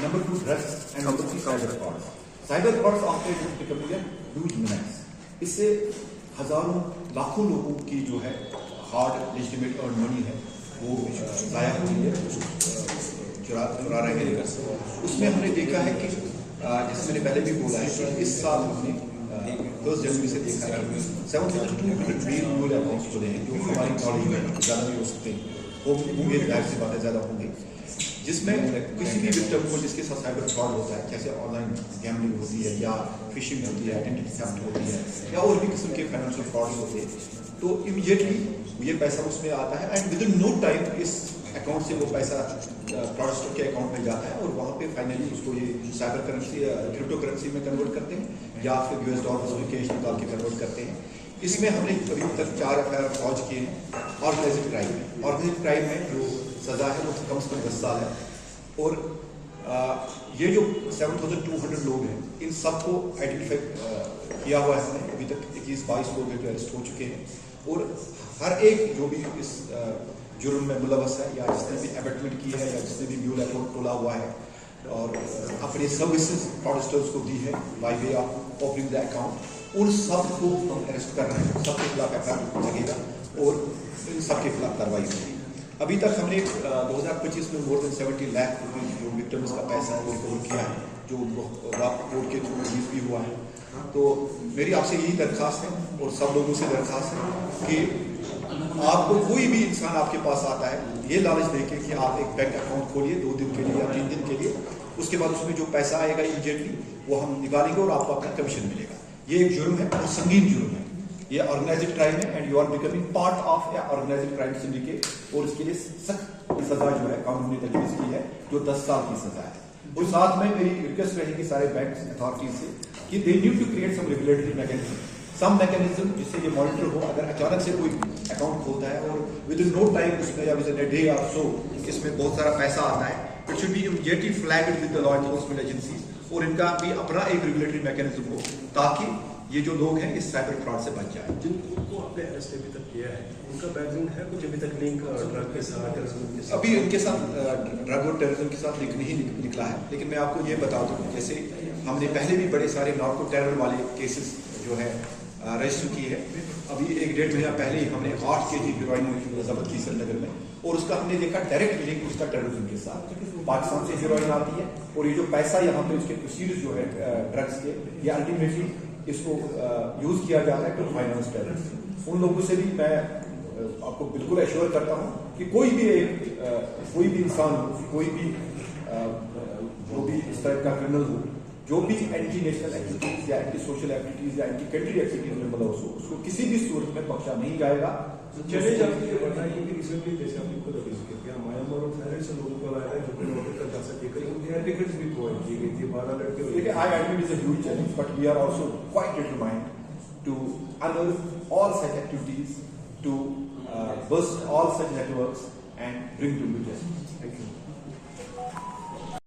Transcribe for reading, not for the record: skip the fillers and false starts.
number 2 drugs, and number 3 cyber frauds. Cyber frauds after it is becoming a huge menace. इससे हजारों लाखों लोगों की जो है हार्ड लेजिटिमेट अर्न मनी है वो ज़ाया हो रही है, चुरा रहे हैं। उसमें हमने देखा है कि जैसे मैंने पहले भी बोला है कि इस साल हमने 1 जनवरी से देखा है 7,200 बिलियन न्यू अकाउंट्स खुले हैं, जो हमारी नॉलेज में ज़्यादा भी हो सकते हैं, वो होंगे, जाहिर सी बातें ज़्यादा होंगी, जिसमें किसी भी विक्टिम को जिसके साथ साइबर फ्रॉड होता है, जैसे ऑनलाइन गैम्बलिंग होती है या फिशिंग होती है, आइडेंटिटी थेफ्ट होती है या और भी किस्म के फाइनेंशियल फ्रॉड्स होते हैं, तो इमीडिएटली ये पैसा उसमें आता है and within no time इस अकाउंट से वो पैसा फ्रॉडस्टर के अकाउंट में जाता है और वहाँ पे फाइनली उसको ये साइबर करेंसी क्रिप्टो करेंसी में कन्वर्ट करते हैं या फिर US डॉलर में कैश निकाल के कन्वर्ट करते हैं। इसमें हमने अभी तक 4 FIR लॉन्च किए हैं ऑर्गेनाइज्ड क्राइम में। ऑर्गेनाइज्ड क्राइम में जो सज़ा है वो कम से कम 10 साल है और ये जो 7,200 लोग हैं इन सबको आइडेंटिफाई किया हुआ है हमने। अभी तक 21-22 लोग जो अरेस्ट हो चुके हैं और हर एक जो भी इस जुर्म में मुलवस है या जिसने भी एबेटमेंट की है या जिसने भी म्यूल अकाउंट खोला हुआ है और अपने सर्विसेज फ्रॉडस्टर्स को दी है by way of opening the account, उन सब को हम अरेस्ट कर रहे हैं, सबके खिलाफ FIR लगेगा और इन सबके खिलाफ कार्रवाई होगी। अभी तक हमने 2025 में मोर देन 70 लाख रुपये जो विक्टिम्स का पैसा है वो रिकवर किया है, जो उनको कोर्ट के थ्रू रिलीज भी हुआ है। तो मेरी आपसे यही दरख्वास्त है और सब लोगों से दरख्वास्त है कि आपको कोई भी इंसान आपके पास आता है ये लालच देके कि आप एक बैंक अकाउंट खोलिए 2 दिन के लिए या 3 दिन के लिए, उसके बाद उसमें जो पैसा आएगा इमीडिएटली वो हम निकालेंगे और आपको अपना कमीशन मिलेगा। ये एक जुर्म है और संगीन जुर्म है, ये ऑर्गेनाइज्ड क्राइम है and you are becoming part of a organised crime syndicate और इसके लिए सख्त सजा जो है कानून ने तजवीज़ की है जो 10 साल की सजा है। और साथ में मेरी रिक्वेस्ट रहेगी सारे बैंक अथॉरिटीज से कि they need to create some regulatory mechanism, some mechanism जिससे ये मॉनिटर हो। अगर अचानक से कोई अकाउंट खोलता है और विद इन नो टाइम उसमें या विद इन अ डे और सो इसमें बहुत सारा पैसा आता है, it should be immediately flagged with the law enforcement agencies और इनका भी अपना एक रेगुलेटरी मैकेनिज्म हो ताकि ये जो लोग हैं इस साइबर फ्रॉड से बच जाए। जिनको आपने अरेस्ट अभी तक किया है उनका बैकग्राउंड है कुछ अभी तक लिंक ड्रग के साथ, टेररिज्म के साथ? अभी उनके साथ ड्रग और टेररिज्म के साथ लिंक नहीं निकला है, लेकिन मैं आपको ये बता दूं जैसे हमने पहले भी बड़े सारे नार्को टेरर वाले केसेस जो है रजिस्टर किए हैं। अभी 1-1.5 महीना पहले ही हमने 8 kg हीरोइन जब्त की श्रीनगर में और उसका हमने देखा डायरेक्ट लिंक उसका टेररिज्म के साथ। पाकिस्तान से हीरोइन आती है और ये जो पैसा यहाँ पे उसके प्रोसीड्स जो है ड्रग्स के ये अल्टीमेटली इसको यूज किया जाता है टू फाइनेंस टेररिज्म। उन लोगों से भी मैं आपको बिल्कुल एश्योर करता हूँ कि कोई भी इंसान हो, कोई भी जो भी इस तरह का क्रिमिनल हो, जो भी एंटी नेशनल एक्टिविटीज या एंटी सोशल एक्टिविटीज या एंटी कंट्री एक्टिविटीज में मुलव्वस हो उसको किसी भी सूरत में बख्शा नहीं जाएगा। चले जाते हैं बताइए कि रिसेंटली जैसे आपने खुद अभी जिक्र किया म्यांमार और थाईलैंड से लोगों को लाया है जो कोई ऑर्डर तक जा सकते हैं, उनकी एयर टिकट्स भी प्रोवाइड की गई थी 12 लड़के। देखिए I admit is a huge challenge but we are also quite determined to unearth all such activities, to burst all such networks and bring to justice. Thank you.